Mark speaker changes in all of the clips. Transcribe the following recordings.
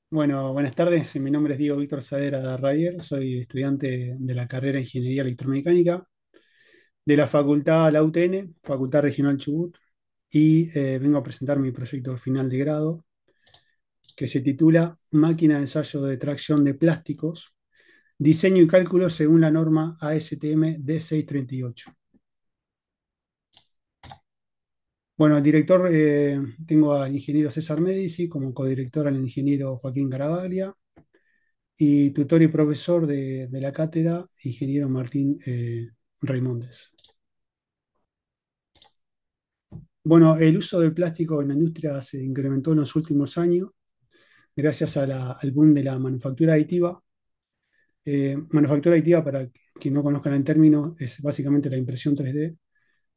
Speaker 1: Bueno, buenas tardes. Mi nombre es Diego Víctor Saavedra Rayer. Soy estudiante de la carrera de Ingeniería Electromecánica de la Facultad La UTN, Facultad Regional Chubut, y vengo a presentar mi proyecto final de grado que se titula Máquina de ensayo de tracción de plásticos, diseño y cálculo según la norma ASTM D638. Bueno, el director tengo al ingeniero César Medici, como codirector al ingeniero Joaquín Garavaglia, y tutor y profesor de la cátedra, ingeniero Martín Raimondes. Bueno, el uso del plástico en la industria se incrementó en los últimos años gracias al boom de la manufactura aditiva. Manufactura aditiva, para quien no conozca el término, es básicamente la impresión 3D,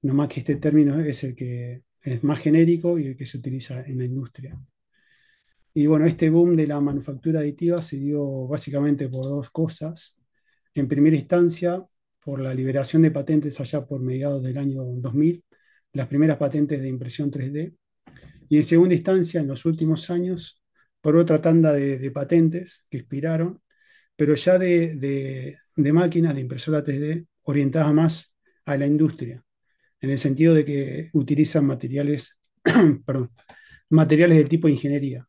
Speaker 1: no más que este término es el que es más genérico y el que se utiliza en la industria. Y bueno, este boom de la manufactura aditiva se dio básicamente por dos cosas. En primera instancia, por la liberación de patentes allá por mediados del año 2000, las primeras patentes de impresión 3D. Y en segunda instancia, en los últimos años, por otra tanda de patentes que expiraron, pero ya de máquinas de impresora 3D orientadas más a la industria, en el sentido de que utilizan materiales, perdón, materiales del tipo de ingeniería,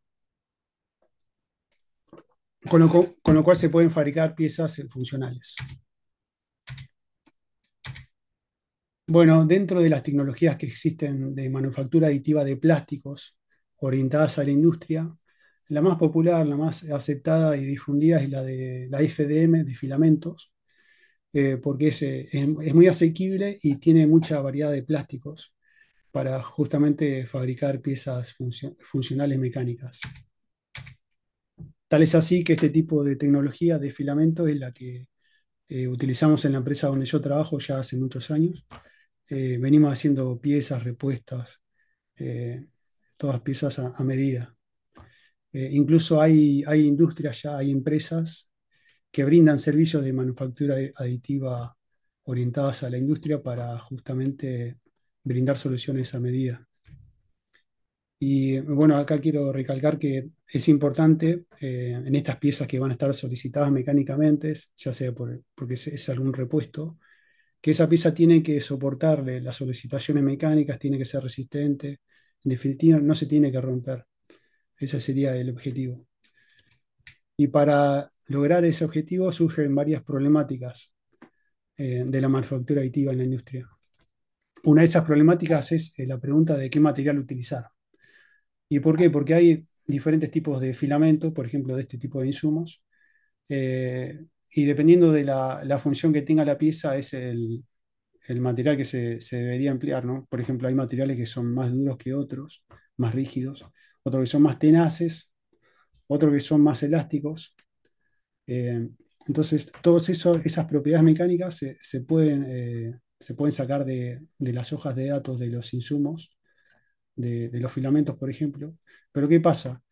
Speaker 1: con lo cual se pueden fabricar piezas funcionales. Bueno, dentro de las tecnologías que existen de manufactura aditiva de plásticos orientadas a la industria, la más popular, la más aceptada y difundida es la de la FDM de filamentos, porque es muy asequible y tiene mucha variedad de plásticos para justamente fabricar piezas funcionales mecánicas. Tal es así que este tipo de tecnología de filamento es la que utilizamos en la empresa donde yo trabajo ya hace muchos años. Venimos haciendo piezas, repuestas, eh, todas piezas a medida. Incluso hay industrias ya, hay empresas que brindan servicios de manufactura aditiva orientadas a la industria para justamente brindar soluciones a medida. Y bueno, acá quiero recalcar que es importante en estas piezas que van a estar solicitadas mecánicamente, ya sea porque es algún repuesto, que esa pieza tiene que soportarle las solicitaciones mecánicas, tiene que ser resistente, en definitiva no se tiene que romper. Ese sería el objetivo. Y para lograr ese objetivo surgen varias problemáticas de la manufactura aditiva en la industria. Una de esas problemáticas es la pregunta de qué material utilizar. ¿Y por qué? Porque hay diferentes tipos de filamentos, por ejemplo, de este tipo de insumos, y dependiendo de la función que tenga la pieza es el material que se debería emplear, ¿no? Por ejemplo, hay materiales que son más duros que otros, más rígidos, otros que son más tenaces, otros que son más elásticos. Eh, entonces, todas esas propiedades mecánicas se pueden sacar de las hojas de datos de los insumos, de los filamentos, por ejemplo. Pero ¿qué pasa?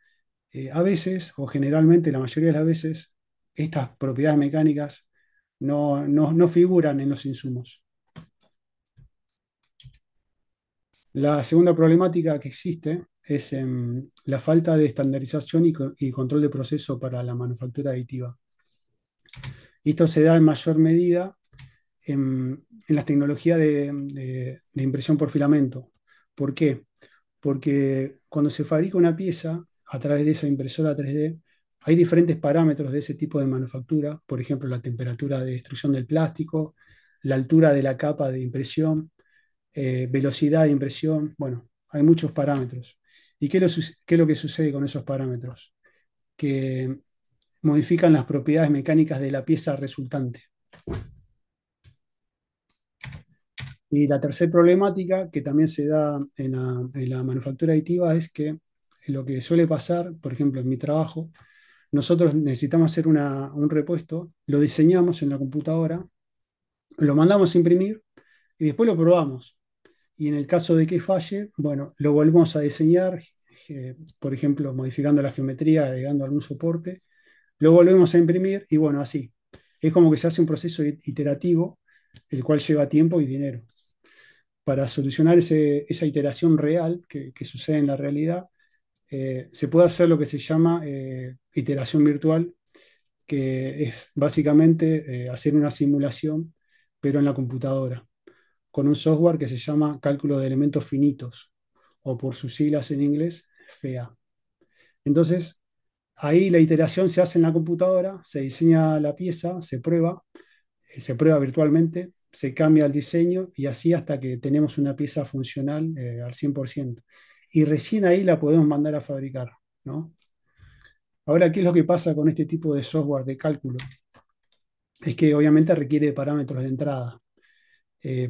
Speaker 1: A veces, o generalmente la mayoría de las veces, estas propiedades mecánicas no figuran en los insumos. La segunda problemática que existe es la falta de estandarización y control de proceso para la manufactura aditiva. Y esto se da en mayor medida en las tecnologías de impresión por filamento. ¿Por qué? Porque cuando se fabrica una pieza a través de esa impresora 3D, hay diferentes parámetros de ese tipo de manufactura, por ejemplo, la temperatura de destrucción del plástico, la altura de la capa de impresión, velocidad de impresión, bueno, hay muchos parámetros. ¿Y qué es lo que sucede con esos parámetros? Que modifican las propiedades mecánicas de la pieza resultante. Y la tercera problemática que también se da en la manufactura aditiva es que lo que suele pasar, por ejemplo, en mi trabajo, nosotros necesitamos hacer un repuesto, lo diseñamos en la computadora, lo mandamos a imprimir y después lo probamos. Y en el caso de que falle, bueno, lo volvemos a diseñar, por ejemplo, modificando la geometría, agregando algún soporte, lo volvemos a imprimir y bueno, así. Es como que se hace un proceso iterativo, el cual lleva tiempo y dinero. Para solucionar esa iteración real que sucede en la realidad, se puede hacer lo que se llama iteración virtual, que es básicamente hacer una simulación, pero en la computadora, con un software que se llama cálculo de elementos finitos, o por sus siglas en inglés, FEA. Entonces, ahí la iteración se hace en la computadora, se diseña la pieza, se prueba virtualmente, se cambia el diseño y así hasta que tenemos una pieza funcional al 100%. Y recién ahí la podemos mandar a fabricar, ¿no? Ahora, ¿qué es lo que pasa con este tipo de software de cálculo? Es que obviamente requiere parámetros de entrada.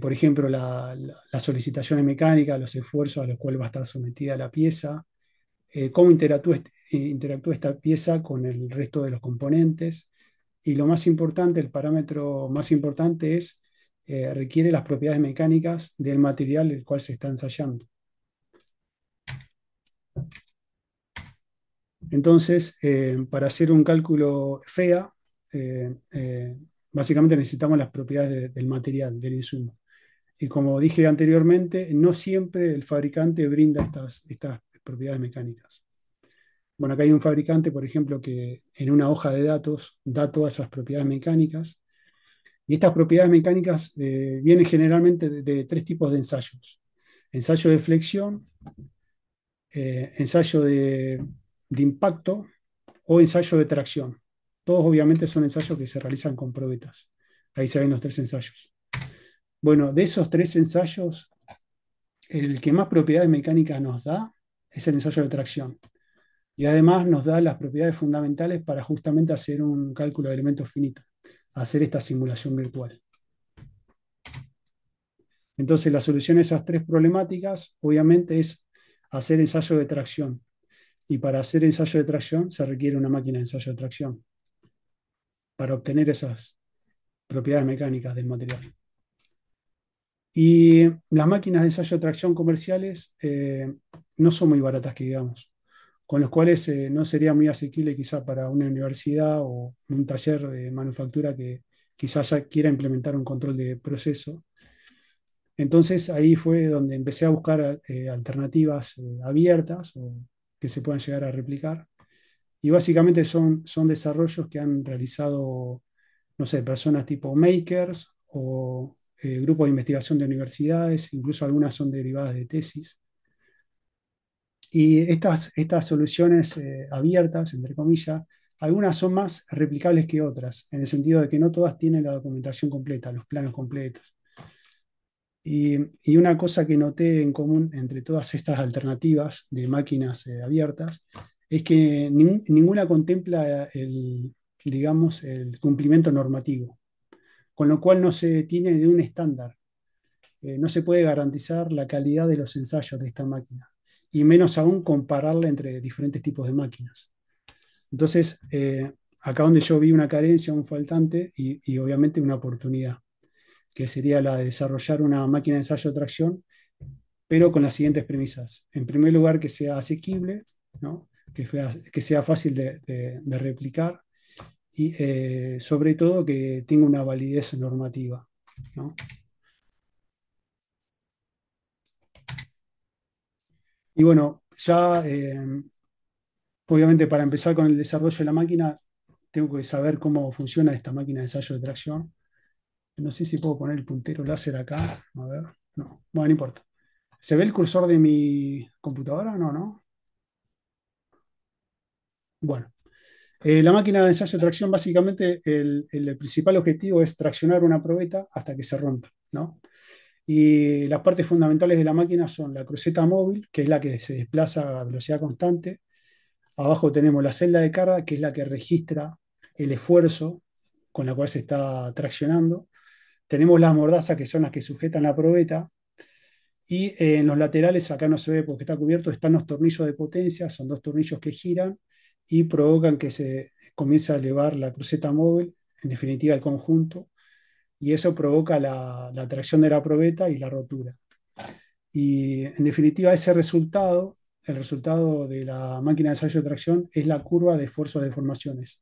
Speaker 1: Por ejemplo, las solicitaciones mecánicas, los esfuerzos a los cuales va a estar sometida la pieza, cómo interactúa esta pieza con el resto de los componentes. Y lo más importante, el parámetro más importante es, requiere las propiedades mecánicas del material el cual se está ensayando. Entonces, para hacer un cálculo FEA, básicamente necesitamos las propiedades del material, del insumo. Y como dije anteriormente, no siempre el fabricante brinda estas propiedades mecánicas. Bueno, acá hay un fabricante, por ejemplo, que en una hoja de datos da todas esas propiedades mecánicas. Y estas propiedades mecánicas vienen generalmente de tres tipos de ensayos. Ensayo de flexión, ensayo de impacto o ensayo de tracción. Todos obviamente son ensayos que se realizan con probetas. Ahí se ven los tres ensayos. Bueno, de esos tres ensayos, el que más propiedades mecánicas nos da es el ensayo de tracción. Y además nos da las propiedades fundamentales para justamente hacer un cálculo de elementos finitos, hacer esta simulación virtual. Entonces, la solución a esas tres problemáticas, obviamente, es hacer ensayo de tracción. Y para hacer ensayo de tracción se requiere una máquina de ensayo de tracción para obtener esas propiedades mecánicas del material. Y las máquinas de ensayo de tracción comerciales no son muy baratas, que digamos, con los cuales no sería muy asequible quizá para una universidad o un taller de manufactura que quizás ya quiera implementar un control de proceso. Entonces ahí fue donde empecé a buscar alternativas abiertas o que se puedan llegar a replicar. Y básicamente son desarrollos que han realizado, no sé, personas tipo makers o grupos de investigación de universidades, incluso algunas son derivadas de tesis. Y estas soluciones abiertas, entre comillas, algunas son más replicables que otras, en el sentido de que no todas tienen la documentación completa, los planos completos. Y una cosa que noté en común entre todas estas alternativas de máquinas abiertas es que ninguna contempla digamos, el cumplimiento normativo, con lo cual no se tiene de un estándar. No se puede garantizar la calidad de los ensayos de esta máquina, y menos aún compararla entre diferentes tipos de máquinas. Entonces, acá donde yo vi una carencia, un faltante y obviamente una oportunidad, que sería la de desarrollar una máquina de ensayo de tracción, pero con las siguientes premisas. En primer lugar, que sea asequible, ¿no? Que sea fácil de replicar y sobre todo que tenga una validez normativa, ¿no? Y bueno, ya obviamente para empezar con el desarrollo de la máquina, tengo que saber cómo funciona esta máquina de ensayo de tracción. No sé si puedo poner el puntero láser acá. A ver, no, bueno, no importa. ¿Se ve el cursor de mi computadora? No, ¿no? Bueno, la máquina de ensayo de tracción, básicamente, el principal objetivo es traccionar una probeta hasta que se rompa, ¿no? Y las partes fundamentales de la máquina son la cruceta móvil, que es la que se desplaza a velocidad constante. Abajo tenemos la celda de carga, que es la que registra el esfuerzo con la cual se está traccionando. Tenemos las mordazas, que son las que sujetan la probeta. Y en los laterales, acá no se ve porque está cubierto, están los tornillos de potencia, son dos tornillos que giran y provocan que se comience a elevar la cruceta móvil, en definitiva el conjunto, y eso provoca la tracción de la probeta y la rotura. Y en definitiva ese resultado, el resultado de la máquina de ensayo de tracción es la curva de esfuerzos de deformaciones.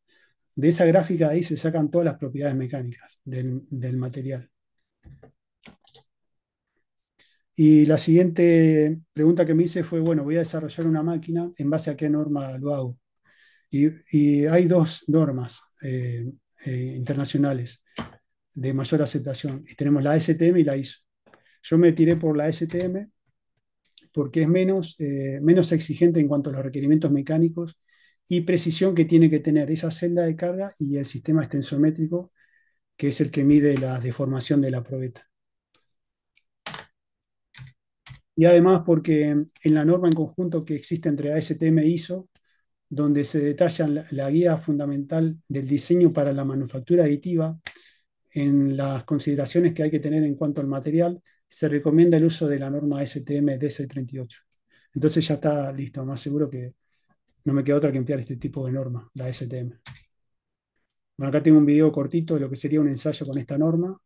Speaker 1: De esa gráfica de ahí se sacan todas las propiedades mecánicas del material. Y la siguiente pregunta que me hice fue, bueno, voy a desarrollar una máquina, ¿en base a qué norma lo hago? Y hay dos normas internacionales de mayor aceptación. Y tenemos la STM y la ISO. Yo me tiré por la STM porque es menos exigente en cuanto a los requerimientos mecánicos y precisión que tiene que tener esa celda de carga y el sistema extensométrico, que es el que mide la deformación de la probeta. Y además porque en la norma en conjunto que existe entre ASTM e ISO, donde se detalla la guía fundamental del diseño para la manufactura aditiva, en las consideraciones que hay que tener en cuanto al material, se recomienda el uso de la norma STM DC38. Entonces ya está listo, más seguro que no me queda otra que emplear este tipo de norma, la STM. Bueno, acá tengo un video cortito de lo que sería un ensayo con esta norma.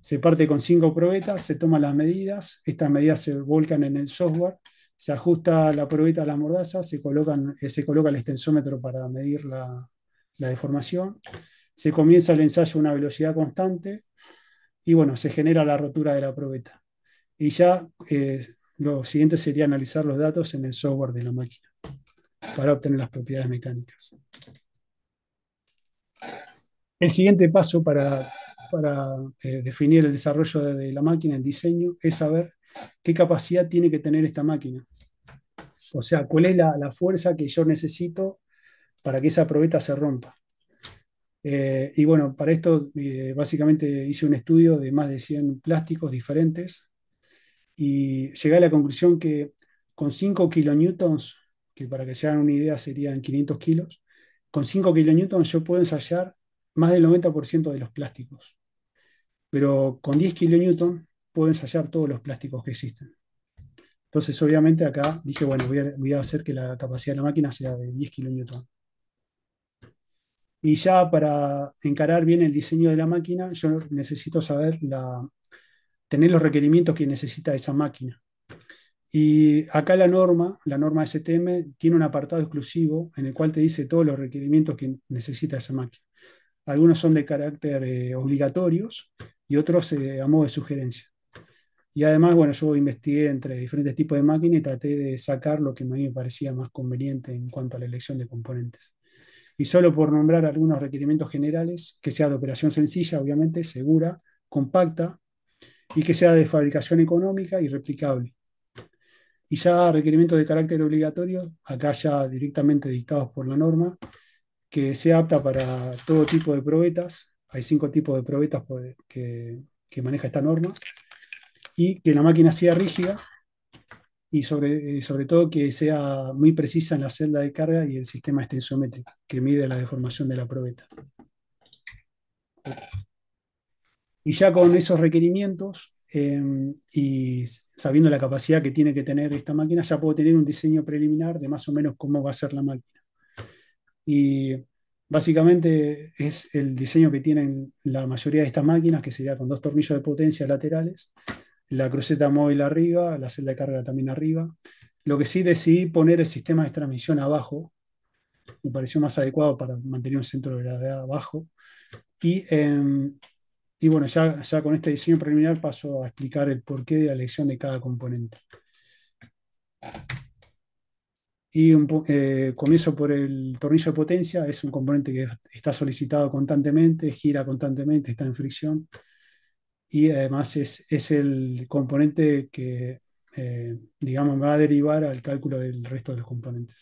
Speaker 1: Se parte con 5 probetas, se toman las medidas, estas medidas se volcan en el software, se ajusta la probeta a la mordaza, se coloca el extensómetro para medir la deformación, se comienza el ensayo a una velocidad constante y bueno, se genera la rotura de la probeta. Y ya lo siguiente sería analizar los datos en el software de la máquina para obtener las propiedades mecánicas. El siguiente paso para definir el desarrollo de la máquina, el diseño, es saber qué capacidad tiene que tener esta máquina. O sea, cuál es la fuerza que yo necesito para que esa probeta se rompa. Y bueno, para esto básicamente hice un estudio de más de 100 plásticos diferentes y llegué a la conclusión que con 5 kilonewtons, que para que se hagan una idea serían 500 kilos, con 5 kilonewtons yo puedo ensayar más del 90% de los plásticos, pero con 10 kilonewtons puedo ensayar todos los plásticos que existen. Entonces, obviamente, acá dije, bueno, voy a hacer que la capacidad de la máquina sea de 10 kilonewtons. Y ya para encarar bien el diseño de la máquina, yo necesito tener los requerimientos que necesita esa máquina. Y acá la norma STM, tiene un apartado exclusivo en el cual te dice todos los requerimientos que necesita esa máquina. Algunos son de carácter obligatorios y otros a modo de sugerencia. Y además, bueno, yo investigué entre diferentes tipos de máquinas y traté de sacar lo que a mí me parecía más conveniente en cuanto a la elección de componentes. Y solo por nombrar algunos requerimientos generales, que sea de operación sencilla, obviamente, segura, compacta y que sea de fabricación económica y replicable. Y ya requerimientos de carácter obligatorio, acá ya directamente dictados por la norma, que sea apta para todo tipo de probetas. Hay 5 tipos de probetas que maneja esta norma. Y que la máquina sea rígida y sobre todo que sea muy precisa en la celda de carga y el sistema extensométrico, que mide la deformación de la probeta. Y ya con esos requerimientos y sabiendo la capacidad que tiene que tener esta máquina, ya puedo tener un diseño preliminar de más o menos cómo va a ser la máquina. Y básicamente es el diseño que tienen la mayoría de estas máquinas, que sería con 2 tornillos de potencia laterales, la cruceta móvil arriba, la celda de carga también arriba. Lo que sí decidí poner el sistema de transmisión abajo, me pareció más adecuado para mantener un centro de gravedad abajo. Y, eh, y bueno, ya con este diseño preliminar paso a explicar el porqué de la elección de cada componente. Comienzo por el tornillo de potencia, es un componente que está solicitado constantemente, gira constantemente, está en fricción y además es el componente que, digamos, va a derivar al cálculo del resto de los componentes.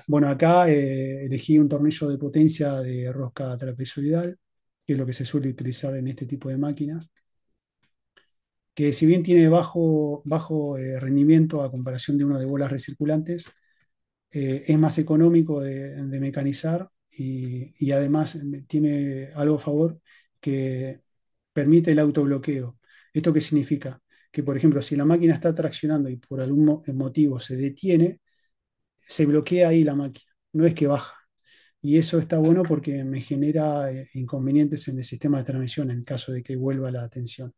Speaker 1: Bueno, acá elegí un tornillo de potencia de rosca trapezoidal, que es lo que se suele utilizar en este tipo de máquinas, que si bien tiene bajo rendimiento a comparación de uno de bolas recirculantes, es más económico de mecanizar y además tiene algo a favor que permite el autobloqueo. ¿Esto qué significa? Que, por ejemplo, si la máquina está traccionando y por algún motivo se detiene, se bloquea ahí la máquina, no es que baja. Y eso está bueno porque me genera inconvenientes en el sistema de transmisión en caso de que vuelva la tensión.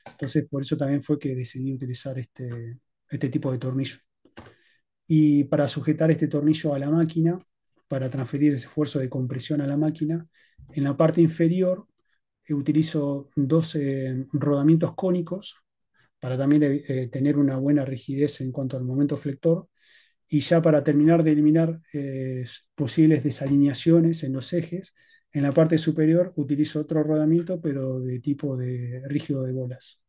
Speaker 1: Entonces, por eso también fue que decidí utilizar este tipo de tornillo. Y para sujetar este tornillo a la máquina, para transferir ese esfuerzo de compresión a la máquina, en la parte inferior utilizo dos rodamientos cónicos para también tener una buena rigidez en cuanto al momento flector. Y ya para terminar de eliminar posibles desalineaciones en los ejes, en la parte superior utilizo otro rodamiento, pero de tipo de rígido de bolas.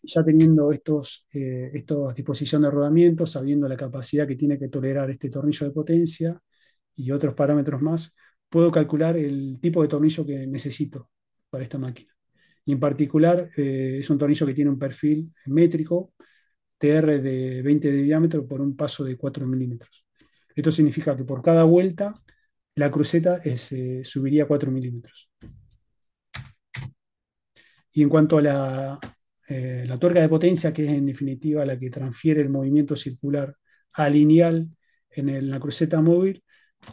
Speaker 1: Ya teniendo esta disposición de rodamientos, sabiendo la capacidad que tiene que tolerar este tornillo de potencia y otros parámetros más, puedo calcular el tipo de tornillo que necesito para esta máquina. Y en particular, es un tornillo que tiene un perfil métrico, TR de 20 de diámetro por un paso de 4 milímetros. Esto significa que por cada vuelta la cruceta subiría 4 milímetros. Y en cuanto a la tuerca de potencia, que es en definitiva la que transfiere el movimiento circular a lineal la cruceta móvil,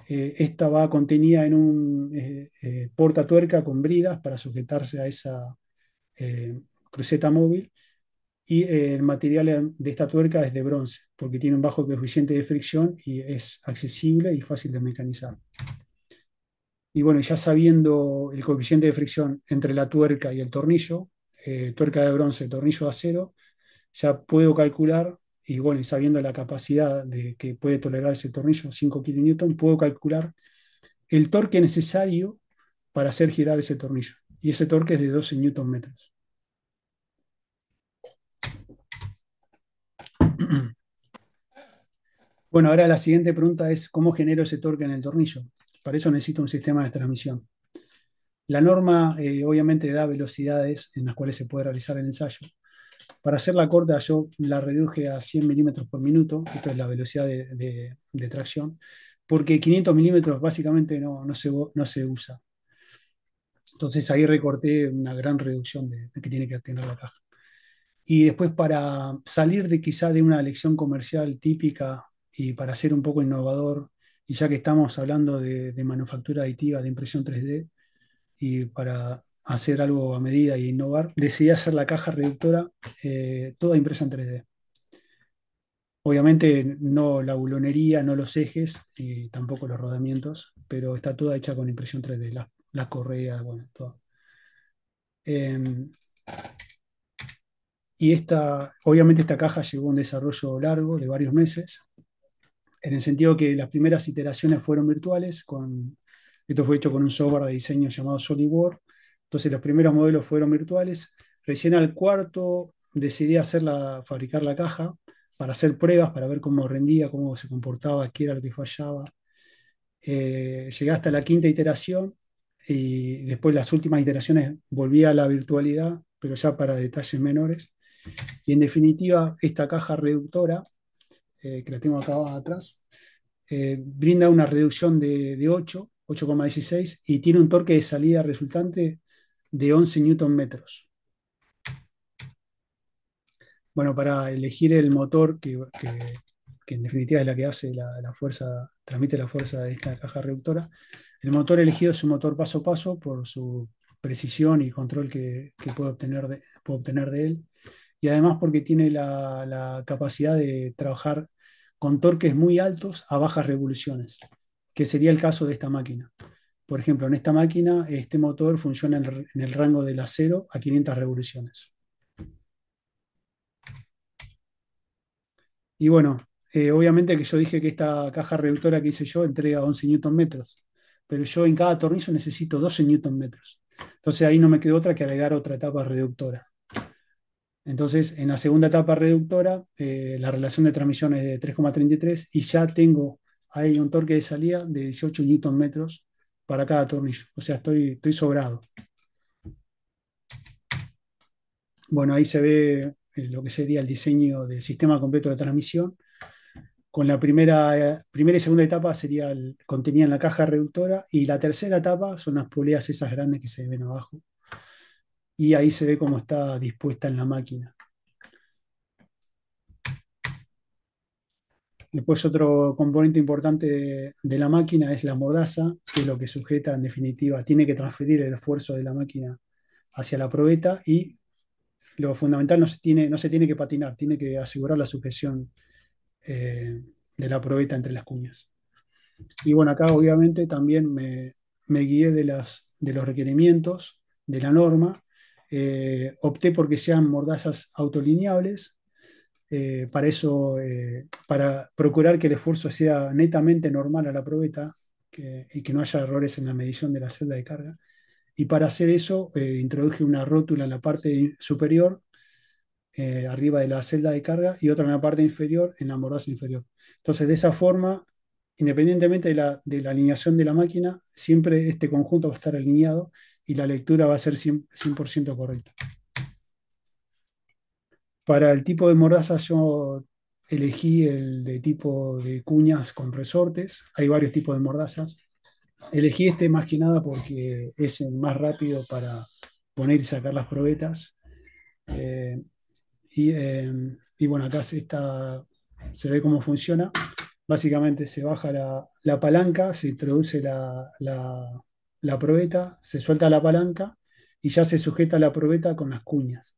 Speaker 1: esta va contenida en un portatuerca con bridas para sujetarse a esa eh, cruceta móvil. Y el material de esta tuerca es de bronce, porque tiene un bajo coeficiente de fricción y es accesible y fácil de mecanizar. Y bueno, ya sabiendo el coeficiente de fricción entre la tuerca y el tornillo, tuerca de bronce, tornillo de acero, ya puedo calcular, y bueno, y sabiendo la capacidad que puede tolerar ese tornillo, 5 kN, puedo calcular el torque necesario para hacer girar ese tornillo. Y ese torque es de 12 Nm. Bueno, ahora la siguiente pregunta es, ¿cómo genero ese torque en el tornillo? Para eso necesito un sistema de transmisión. La norma obviamente da velocidades en las cuales se puede realizar el ensayo. Para hacerla corta, yo la reduje a 100 milímetros por minuto, esto es la velocidad de tracción, porque 500 milímetros básicamente no se usa. Entonces ahí recorté una gran reducción de que tiene que tener la caja. Y después para salir de quizá de una lección comercial típica y para ser un poco innovador, y ya que estamos hablando de manufactura aditiva, de impresión 3D, y para hacer algo a medida e innovar, decidí hacer la caja reductora toda impresa en 3D. Obviamente no la bulonería, no los ejes, y tampoco los rodamientos, pero está toda hecha con impresión 3D, las correas, bueno, todo. Eh, obviamente esta caja llevó un desarrollo largo de varios meses, en el sentido que las primeras iteraciones fueron virtuales, esto fue hecho con un software de diseño llamado SolidWorks, entonces los primeros modelos fueron virtuales, recién al cuarto decidí fabricar la caja para hacer pruebas, para ver cómo rendía, cómo se comportaba, qué era lo que fallaba. Llegué hasta la quinta iteración y después las últimas iteraciones volví a la virtualidad, pero ya para detalles menores. Y en definitiva, esta caja reductora, que la tengo acá atrás, brinda una reducción de 8,16 y tiene un torque de salida resultante de 11 newton metros. Bueno, para elegir el motor que en definitiva es la que hace la fuerza, transmite la fuerza de esta caja reductora, el motor elegido es un motor paso a paso por su precisión y control que puedo obtener de él, y además porque tiene la capacidad de trabajar con torques muy altos a bajas revoluciones, que sería el caso de esta máquina. Por ejemplo, en esta máquina, este motor funciona en el rango de las 0 a 500 revoluciones. Y bueno, obviamente que yo dije que esta caja reductora que hice yo entrega 11 newton metros, pero yo en cada tornillo necesito 12 newton metros. Entonces ahí no me quedó otra que agregar otra etapa reductora. Entonces, en la segunda etapa reductora, la relación de transmisión es de 3,33 y ya tengo ahí un torque de salida de 18 newton metros para cada tornillo. O sea, estoy sobrado. Bueno, ahí se ve lo que sería el diseño del sistema completo de transmisión. Con la primera y segunda etapa contenían la caja reductora y la tercera etapa son las poleas esas grandes que se ven abajo. Y ahí se ve cómo está dispuesta en la máquina. Después otro componente importante de la máquina es la mordaza, que es lo que sujeta en definitiva, tiene que transferir el esfuerzo de la máquina hacia la probeta y lo fundamental no se tiene que patinar, tiene que asegurar la sujeción de la probeta entre las cuñas. Y bueno, acá obviamente también me guié de los requerimientos de la norma. Opté porque sean mordazas autolineables. Para eso, para procurar que el esfuerzo sea netamente normal a la probeta y que no haya errores en la medición de la celda de carga. Y para hacer eso, introduje una rótula en la parte superior, arriba de la celda de carga, y otra en la parte inferior, en la mordaza inferior. Entonces, de esa forma, independientemente de la alineación de la máquina, siempre este conjunto va a estar alineado y la lectura va a ser 100% correcta. Para el tipo de mordaza yo elegí el de tipo de cuñas con resortes. Hay varios tipos de mordazas. Elegí este más que nada porque es el más rápido para poner y sacar las probetas. Eh, y bueno, acá se ve cómo funciona. Básicamente se baja la palanca, se introduce la probeta, se suelta la palanca y ya se sujeta la probeta con las cuñas.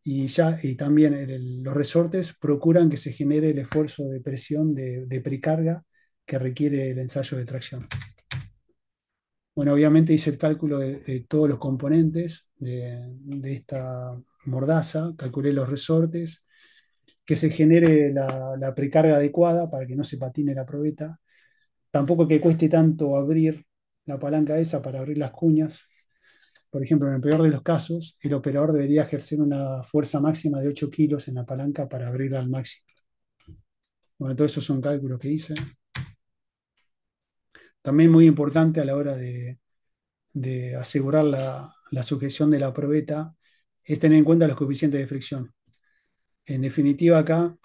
Speaker 1: Y también los resortes procuran que se genere el esfuerzo de presión de precarga que requiere el ensayo de tracción. Bueno, obviamente hice el cálculo de todos los componentes de esta mordaza, calculé los resortes, que se genere la precarga adecuada para que no se patine la probeta. Tampoco que cueste tanto abrir la palanca esa para abrir las cuñas. Por ejemplo, en el peor de los casos, el operador debería ejercer una fuerza máxima de 8 kilos en la palanca para abrirla al máximo. Bueno, todos esos son cálculos que hice. También muy importante a la hora de asegurar la sujeción de la probeta es tener en cuenta los coeficientes de fricción. En definitiva, acá,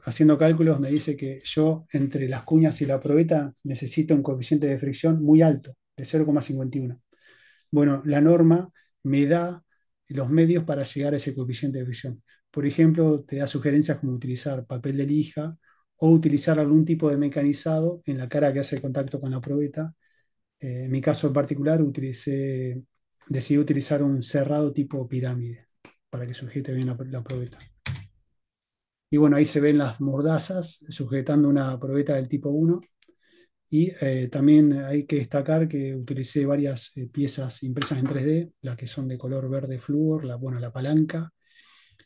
Speaker 1: haciendo cálculos, me dice que yo entre las cuñas y la probeta necesito un coeficiente de fricción muy alto, de 0,51. Bueno, la norma me da los medios para llegar a ese coeficiente de fricción. Por ejemplo, te da sugerencias como utilizar papel de lija o utilizar algún tipo de mecanizado en la cara que hace contacto con la probeta. En mi caso en particular, decidí utilizar un cerrado tipo pirámide para que sujete bien la probeta. Y bueno, ahí se ven las mordazas sujetando una probeta del tipo 1. Y también hay que destacar que utilicé varias piezas impresas en 3D, las que son de color verde flúor, bueno, la palanca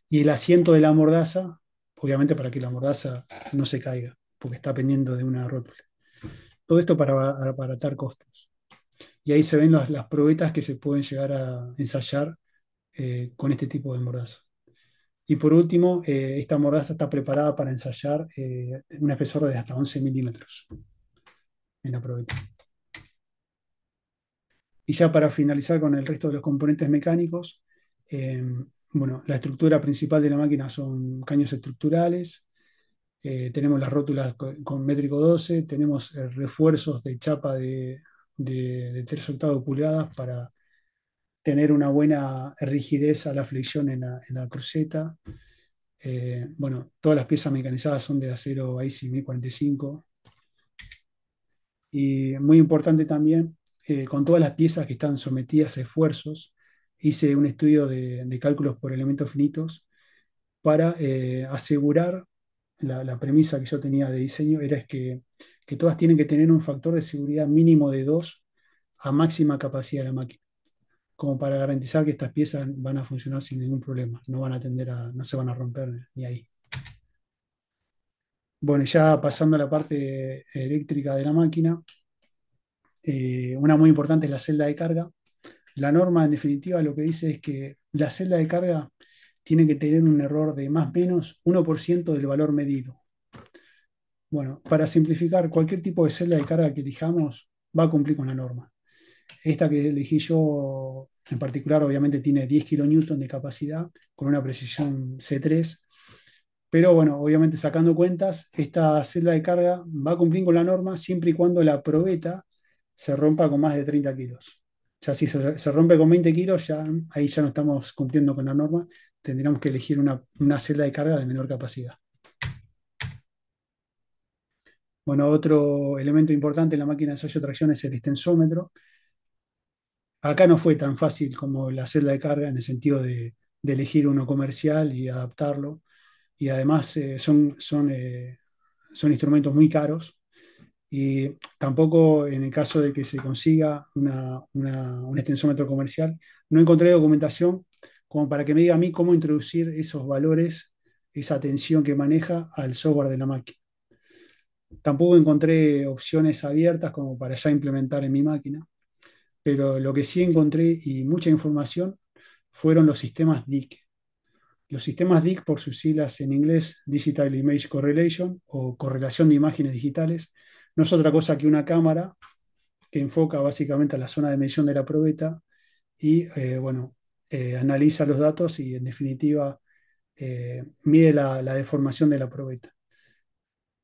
Speaker 1: y el asiento de la mordaza, obviamente para que la mordaza no se caiga, porque está pendiendo de una rótula. Todo esto para abaratar costos. Y ahí se ven las probetas que se pueden llegar a ensayar con este tipo de mordaza. Y por último, esta mordaza está preparada para ensayar un espesor de hasta 11 milímetros en la probeta. Y ya para finalizar con el resto de los componentes mecánicos, eh, bueno, la estructura principal de la máquina son caños estructurales, tenemos las rótulas con métrico 12, tenemos refuerzos de chapa de 3 octavos pulgadas para tener una buena rigidez a la flexión en la cruceta. Bueno, todas las piezas mecanizadas son de acero IC 1045. Y muy importante también, con todas las piezas que están sometidas a esfuerzos, hice un estudio de cálculos por elementos finitos para asegurar la premisa que yo tenía de diseño, era que todas tienen que tener un factor de seguridad mínimo de 2 a máxima capacidad de la máquina, como para garantizar que estas piezas van a funcionar sin ningún problema, no se van a romper ni ahí. Bueno, ya pasando a la parte eléctrica de la máquina, una muy importante es la celda de carga. La norma, en definitiva, lo que dice es que la celda de carga tiene que tener un error de más o menos 1% del valor medido. Bueno, para simplificar, cualquier tipo de celda de carga que elijamos va a cumplir con la norma. Esta que elegí yo en particular, obviamente, tiene 10 kilonewton de capacidad con una precisión C3. Pero bueno, obviamente sacando cuentas, esta celda de carga va a cumplir con la norma siempre y cuando la probeta se rompa con más de 30 kilos. Ya si se rompe con 20 kilos, ahí ya no estamos cumpliendo con la norma. Tendríamos que elegir una celda de carga de menor capacidad. Bueno, otro elemento importante en la máquina de ensayo de tracción es el extensómetro. Acá no fue tan fácil como la celda de carga en el sentido de elegir uno comercial y adaptarlo. Y además son instrumentos muy caros Y tampoco en el caso de que se consiga un extensómetro comercial, no encontré documentación como para que me diga a mí cómo introducir esos valores, esa tensión que maneja al software de la máquina. Tampoco encontré opciones abiertas como para ya implementar en mi máquina, pero lo que sí encontré y mucha información fueron los sistemas DIC. Los sistemas DIC, por sus siglas en inglés, Digital Image Correlation o correlación de imágenes digitales, no es otra cosa que una cámara que enfoca básicamente a la zona de medición de la probeta y, bueno, analiza los datos y, en definitiva, mide la deformación de la probeta.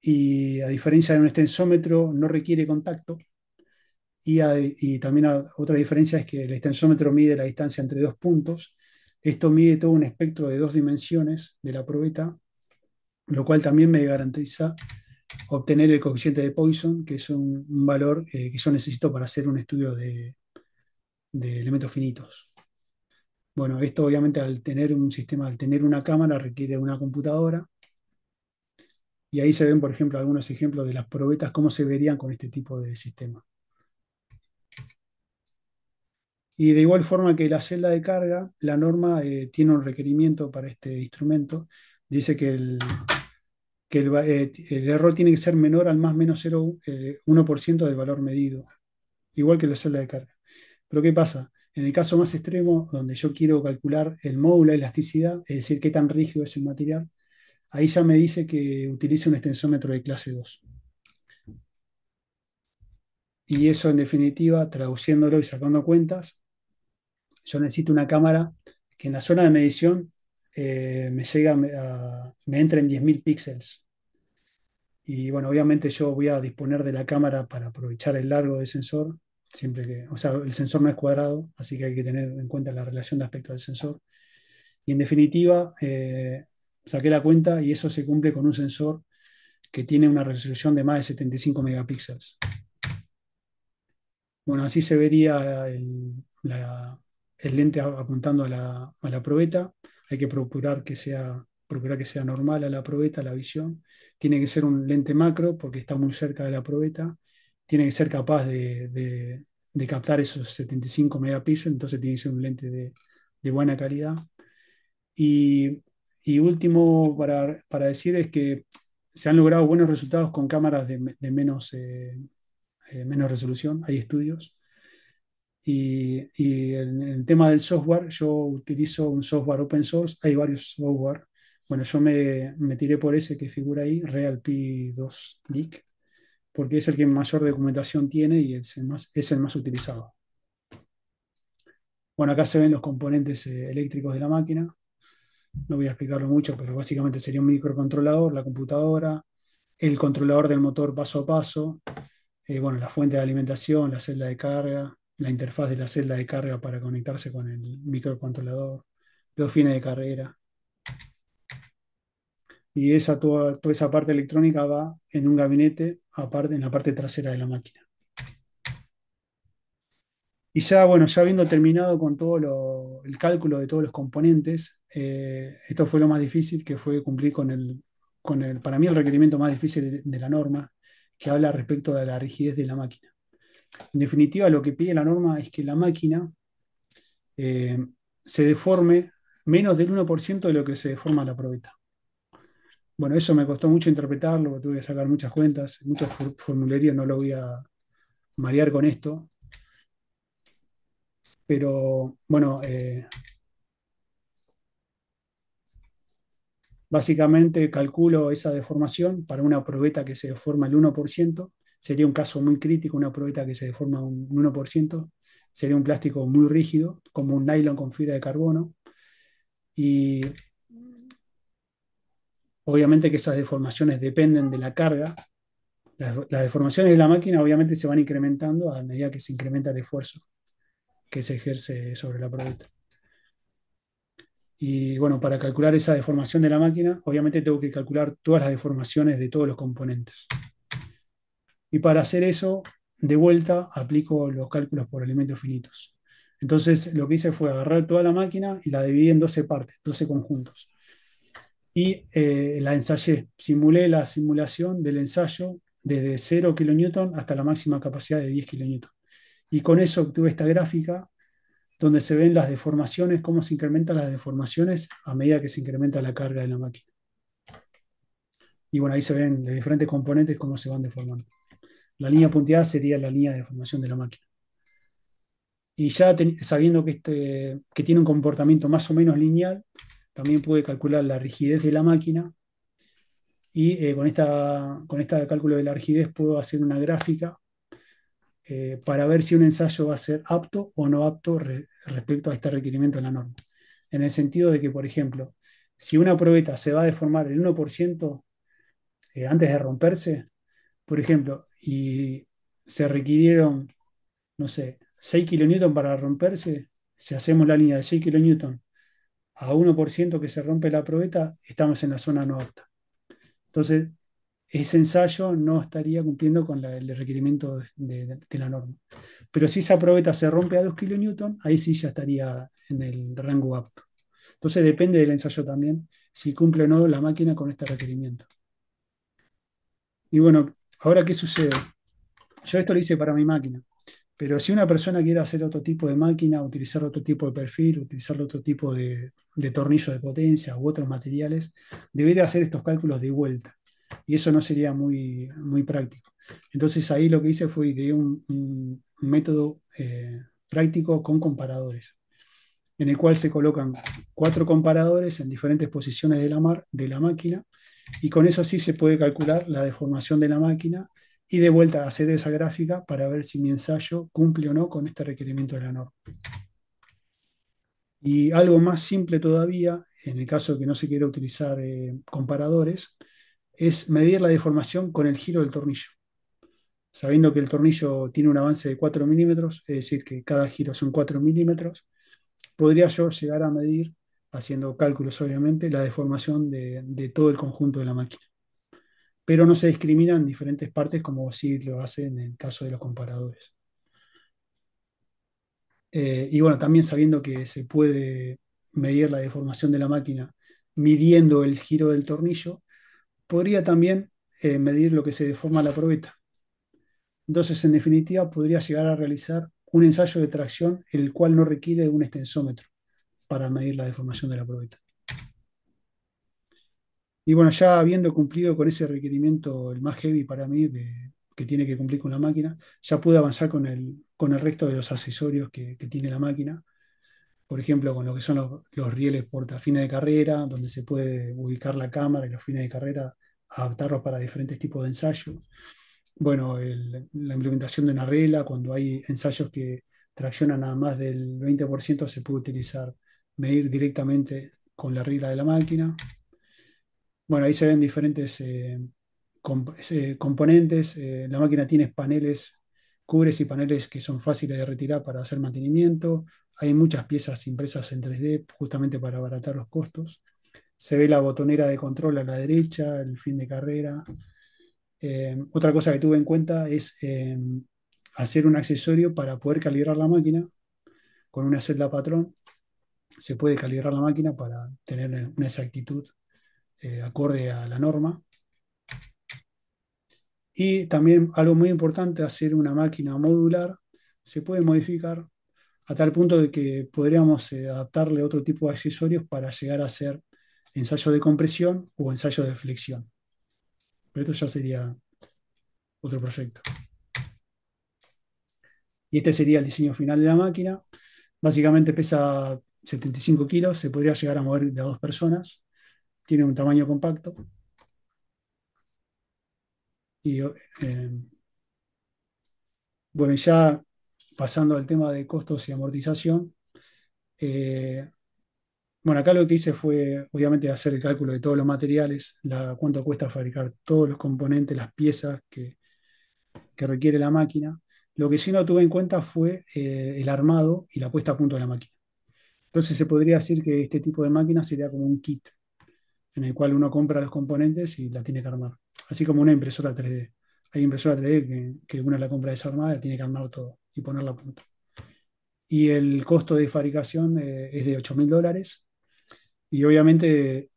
Speaker 1: Y a diferencia de un extensómetro, no requiere contacto. Y también otra diferencia es que el extensómetro mide la distancia entre dos puntos. Esto mide todo un espectro de dos dimensiones de la probeta, lo cual también me garantiza obtener el coeficiente de Poisson, que es un valor que yo necesito para hacer un estudio de elementos finitos. Bueno, esto obviamente al tener un sistema, al tener una cámara, requiere una computadora. Y ahí se ven, por ejemplo, algunos ejemplos de las probetas, cómo se verían con este tipo de sistema. Y de igual forma que la celda de carga, la norma tiene un requerimiento para este instrumento. Dice que el error tiene que ser menor al más menos 0,1% del valor medido, igual que la celda de carga. Pero ¿qué pasa? En el caso más extremo, donde yo quiero calcular el módulo de elasticidad, es decir, qué tan rígido es el material, ahí ya me dice que utilice un extensómetro de clase 2. Y eso, en definitiva, traduciéndolo y sacando cuentas, yo necesito una cámara que en la zona de medición me entre en 10.000 píxeles. Y bueno, obviamente yo voy a disponer de la cámara para aprovechar el largo del sensor, siempre que, o sea, el sensor no es cuadrado, así que hay que tener en cuenta la relación de aspecto del sensor. Y en definitiva, saqué la cuenta y eso se cumple con un sensor que tiene una resolución de más de 75 megapíxeles. Bueno, así se vería el lente apuntando a la probeta. Hay que procurar que sea normal a la probeta, la visión. Tiene que ser un lente macro porque está muy cerca de la probeta. Tiene que ser capaz de captar esos 75 megapíxeles, entonces tiene que ser un lente de buena calidad. Y, y último para decir es que se han logrado buenos resultados con cámaras de menos resolución. Hay estudios. Y en el tema del software, yo utilizo un software open source, hay varios software. Bueno, yo me tiré por ese que figura ahí, RealP2DIC, porque es el que mayor documentación tiene y es el más utilizado. Bueno, acá se ven los componentes eléctricos de la máquina. No voy a explicarlo mucho, pero básicamente sería un microcontrolador, la computadora, el controlador del motor paso a paso, bueno, la fuente de alimentación, la celda de carga, la interfaz de la celda de carga para conectarse con el microcontrolador, los fines de carrera. Y toda esa parte electrónica va en un gabinete aparte, en la parte trasera de la máquina. Y ya, bueno, ya habiendo terminado con todo el cálculo de todos los componentes, esto fue lo más difícil, que fue cumplir para mí el requerimiento más difícil de la norma, que habla respecto de la rigidez de la máquina. En definitiva, lo que pide la norma es que la máquina eh, se deforme menos del 1% de lo que se deforma la probeta. Bueno, eso me costó mucho interpretarlo, tuve que sacar muchas cuentas, muchos formularios, no lo voy a marear con esto, pero bueno, básicamente calculo esa deformación para una probeta que se deforma el 1%, sería un caso muy crítico, una probeta que se deforma un 1%, sería un plástico muy rígido, como un nylon con fibra de carbono, y obviamente que esas deformaciones dependen de la carga. Las deformaciones de la máquina obviamente se van incrementando a medida que se incrementa el esfuerzo que se ejerce sobre la probeta. Y bueno, para calcular esa deformación de la máquina, obviamente tengo que calcular todas las deformaciones de todos los componentes. Y para hacer eso, de vuelta, aplico los cálculos por elementos finitos. Entonces, lo que hice fue agarrar toda la máquina y la dividí en 12 partes, 12 conjuntos. Y la ensayé, simulé la simulación del ensayo desde 0 kN hasta la máxima capacidad de 10 kN. Y con eso obtuve esta gráfica donde se ven las deformaciones, cómo se incrementan las deformaciones a medida que se incrementa la carga de la máquina. Y bueno, ahí se ven los diferentes componentes cómo se van deformando. La línea punteada sería la línea de deformación de la máquina. Y ya sabiendo que tiene un comportamiento más o menos lineal, también pude calcular la rigidez de la máquina y con esta cálculo de la rigidez puedo hacer una gráfica para ver si un ensayo va a ser apto o no apto respecto a este requerimiento de la norma. En el sentido de que, por ejemplo, si una probeta se va a deformar el 1% antes de romperse, por ejemplo, y se requirieron, no sé, 6 kN para romperse, si hacemos la línea de 6 kN a 1% que se rompe la probeta, estamos en la zona no apta. Entonces, ese ensayo no estaría cumpliendo con el requerimiento de la norma. Pero si esa probeta se rompe a 2 kN, ahí sí ya estaría en el rango apto. Entonces depende del ensayo también, si cumple o no la máquina con este requerimiento. Y bueno, ahora ¿qué sucede? Yo esto lo hice para mi máquina, pero si una persona quiere hacer otro tipo de máquina, utilizar otro tipo de perfil, utilizar otro tipo de tornillo de potencia u otros materiales, debería hacer estos cálculos de vuelta. Y eso no sería muy práctico. Entonces ahí lo que hice fue ideé un método práctico con comparadores, en el cual se colocan 4 comparadores en diferentes posiciones de la máquina, y con eso sí se puede calcular la deformación de la máquina y de vuelta hacer esa gráfica para ver si mi ensayo cumple o no con este requerimiento de la norma. Y algo más simple todavía, en el caso de que no se quiera utilizar comparadores, es medir la deformación con el giro del tornillo. Sabiendo que el tornillo tiene un avance de 4 milímetros, es decir, que cada giro son 4 milímetros, podría yo llegar a medir, haciendo cálculos obviamente, la deformación de todo el conjunto de la máquina. Pero no se discriminan diferentes partes como sí lo hace en el caso de los comparadores. Y bueno, también sabiendo que se puede medir la deformación de la máquina midiendo el giro del tornillo, podría también medir lo que se deforma la probeta. Entonces, en definitiva, podría llegar a realizar un ensayo de tracción el cual no requiere un extensómetro para medir la deformación de la probeta. Y bueno, ya habiendo cumplido con ese requerimiento, el más heavy para mí, que tiene que cumplir con la máquina, ya pude avanzar con el resto de los accesorios que tiene la máquina. Por ejemplo, con lo que son los rieles portafines de carrera, donde se puede ubicar la cámara y los fines de carrera, adaptarlos para diferentes tipos de ensayos. Bueno, la implementación de una regla, cuando hay ensayos que traccionan a más del 20%, se puede utilizar, medir directamente con la regla de la máquina. Bueno, ahí se ven diferentes componentes. La máquina tiene paneles, cubres y paneles que son fáciles de retirar para hacer mantenimiento. Hay muchas piezas impresas en 3D justamente para abaratar los costos. Se ve la botonera de control a la derecha, el fin de carrera. Otra cosa que tuve en cuenta es hacer un accesorio para poder calibrar la máquina con una celda patrón. Se puede calibrar la máquina para tener una exactitud acorde a la norma. Y también algo muy importante, hacer una máquina modular. Se puede modificar a tal punto de que podríamos adaptarle otro tipo de accesorios para llegar a hacer ensayo de compresión o ensayo de flexión. Pero esto ya sería otro proyecto. Y este sería el diseño final de la máquina. Básicamente pesa 75 kilos, se podría llegar a mover de a 2 personas, tiene un tamaño compacto. Y bueno, ya pasando al tema de costos y amortización, eh, bueno, acá lo que hice fue obviamente hacer el cálculo de todos los materiales, cuánto cuesta fabricar todos los componentes, las piezas que requiere la máquina. Lo que sí no tuve en cuenta fue el armado y la puesta a punto de la máquina. Entonces se podría decir que este tipo de máquina sería como un kit en el cual uno compra los componentes y la tiene que armar. Así como una impresora 3D. Hay impresora 3D que uno la compra desarmada y tiene que armar todo y ponerla a punto. Y el costo de fabricación es de $8.000. Y obviamente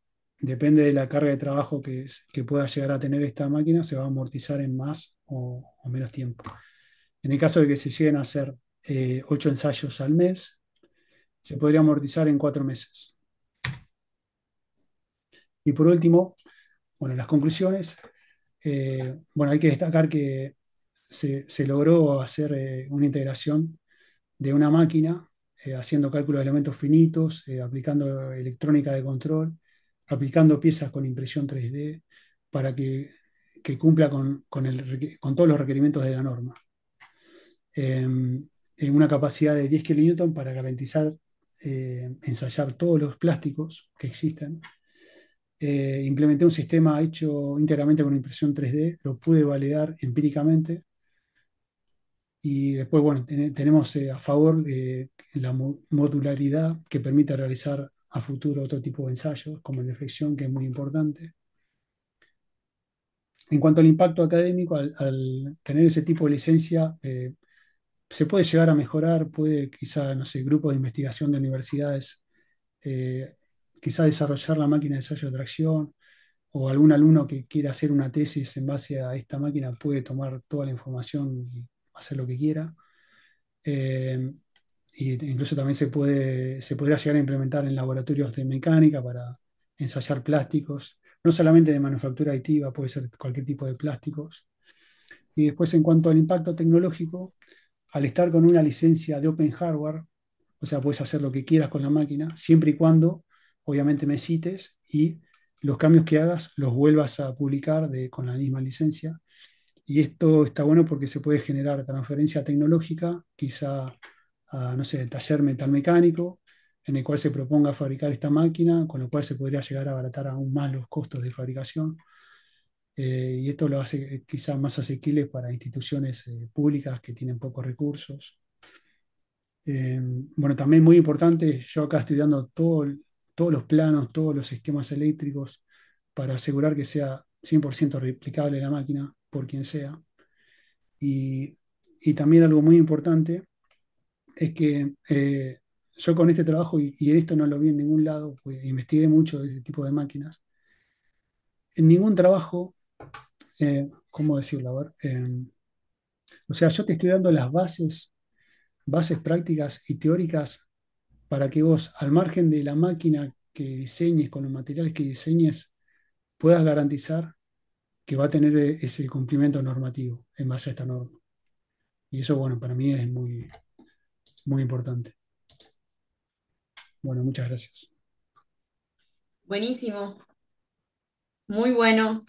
Speaker 1: depende de la carga de trabajo que pueda llegar a tener esta máquina, se va a amortizar en más o menos tiempo. En el caso de que se lleguen a hacer 8 ensayos al mes, se podría amortizar en 4 meses. Y por último, bueno, las conclusiones. Bueno, hay que destacar que se logró hacer una integración de una máquina, haciendo cálculo de elementos finitos, aplicando electrónica de control, aplicando piezas con impresión 3D para que cumpla con todos los requerimientos de la norma. En una capacidad de 10 kN para garantizar ensayar todos los plásticos que existen. Implementé un sistema hecho íntegramente con impresión 3D, lo pude validar empíricamente y después, bueno, tenemos a favor la modularidad que permite realizar a futuro otro tipo de ensayos, como el de flexión, que es muy importante. En cuanto al impacto académico, al tener ese tipo de licencia, se puede llegar a mejorar, puede quizá, no sé, grupos de investigación de universidades, eh, quizá desarrollar la máquina de ensayo de tracción, o algún alumno que quiera hacer una tesis en base a esta máquina puede tomar toda la información y hacer lo que quiera. Eh, y incluso también se podría llegar a implementar en laboratorios de mecánica para ensayar plásticos, no solamente de manufactura aditiva, puede ser cualquier tipo de plásticos. Y después, en cuanto al impacto tecnológico, al estar con una licencia de Open Hardware, o sea, puedes hacer lo que quieras con la máquina, siempre y cuando, obviamente, me cites y los cambios que hagas los vuelvas a publicar con la misma licencia. Y esto está bueno porque se puede generar transferencia tecnológica, quizá a, no sé, el taller metalmecánico, en el cual se proponga fabricar esta máquina, con lo cual se podría llegar a abaratar aún más los costos de fabricación. Y esto lo hace quizá más asequible para instituciones públicas que tienen pocos recursos. Bueno, también muy importante, yo acá estudiando todos los planos, todos los esquemas eléctricos, para asegurar que sea 100% replicable la máquina por quien sea. Y, y también algo muy importante es que yo con este trabajo, y esto no lo vi en ningún lado, pues investigué mucho de este tipo de máquinas, en ningún trabajo, ¿cómo decirlo? A ver, o sea, yo te estoy dando las bases prácticas y teóricas para que vos, al margen de la máquina que diseñes, con los materiales que diseñes, puedas garantizar que va a tener ese cumplimiento normativo en base a esta norma. Y eso, bueno, para mí es muy, muy importante. Bueno, muchas gracias.
Speaker 2: Buenísimo, muy bueno.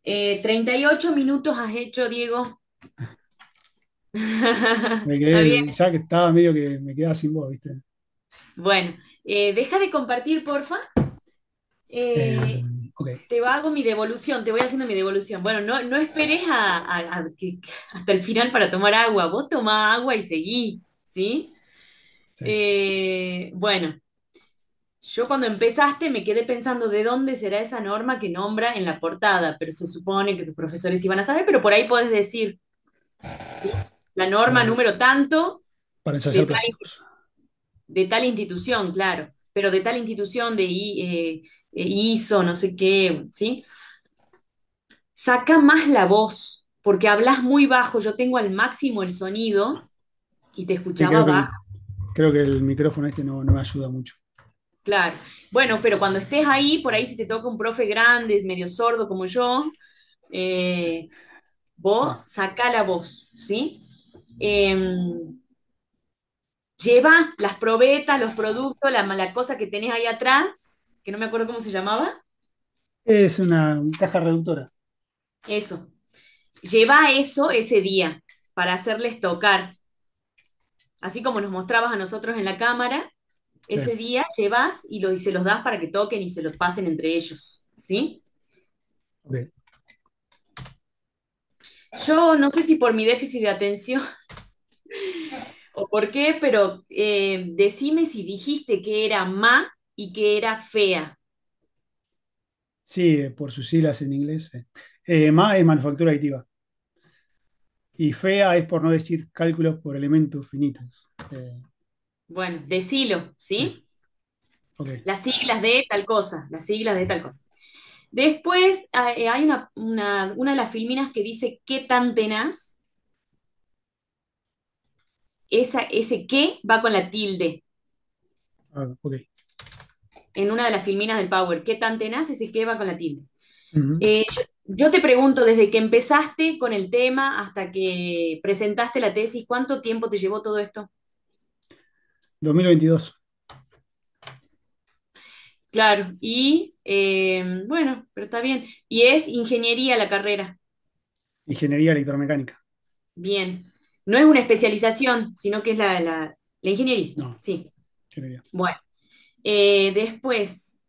Speaker 2: 38 minutos has hecho, Diego. Está bien.
Speaker 1: Ya que estaba medio que me quedaba sin voz, ¿viste?
Speaker 2: Bueno, deja de compartir, porfa. Eh,
Speaker 1: Ok,
Speaker 2: hago mi devolución, te voy haciendo mi devolución. Bueno, no esperes hasta el final para tomar agua. Vos tomá agua y seguí, ¿sí?
Speaker 1: sí.
Speaker 2: Bueno, yo cuando empezaste me quedé pensando de dónde será esa norma que nombra en la portada, pero se supone que tus profesores iban a saber, pero por ahí podés decir, ¿sí? La norma
Speaker 1: Para,
Speaker 2: número tanto
Speaker 1: para
Speaker 2: de
Speaker 1: ensayar
Speaker 2: tal,
Speaker 1: plásticos.
Speaker 2: de tal institución, claro, pero de tal institución ISO, no sé qué, ¿sí? Saca más la voz, porque hablas muy bajo, yo tengo al máximo el sonido y te
Speaker 1: Sí,
Speaker 2: escuchaba bajo,
Speaker 1: creo que el micrófono este no me ayuda mucho.
Speaker 2: claro. Bueno, pero cuando estés ahí, por ahí si te toca un profe grande, medio sordo como yo, eh,
Speaker 1: Sí.
Speaker 2: vos saca la voz, ¿sí? Eh, lleva las probetas, los productos, la cosa que tenés ahí atrás, que no me acuerdo cómo se llamaba,
Speaker 1: Es una caja reductora.
Speaker 2: eso. Lleva eso ese día para hacerles tocar. Así como nos mostrabas a nosotros en la cámara,
Speaker 1: Sí,
Speaker 2: ese día llevas y se los das para que toquen y se los pasen entre ellos, ¿sí?
Speaker 1: ok.
Speaker 2: Yo no sé si por mi déficit de atención o por qué, pero decime si dijiste que era ma y que era fea.
Speaker 1: Sí, por sus siglas en inglés. MA es manufactura aditiva. Y FEA es por no decir cálculos por elementos finitos.
Speaker 2: Bueno, decilo,
Speaker 1: Sí.
Speaker 2: ¿sí?
Speaker 1: Ok.
Speaker 2: Las siglas de tal cosa, las siglas de tal cosa. Después hay una de las filminas que dice qué tan tenaz. Ese qué va con la tilde.
Speaker 1: Ah, ok.
Speaker 2: En una de las filminas del Power, qué tan tenaz, ese qué va con la tilde.
Speaker 1: Ujú.
Speaker 2: Yo te pregunto, desde que empezaste con el tema hasta que presentaste la tesis, ¿cuánto tiempo te llevó todo esto?
Speaker 1: 2022.
Speaker 2: Claro, y bueno, pero está bien. Y es ingeniería la carrera.
Speaker 1: Ingeniería electromecánica.
Speaker 2: Bien. No es una especialización, sino que es la ingeniería.
Speaker 1: No,
Speaker 2: Sí.
Speaker 1: ingeniería.
Speaker 2: Bueno. Después,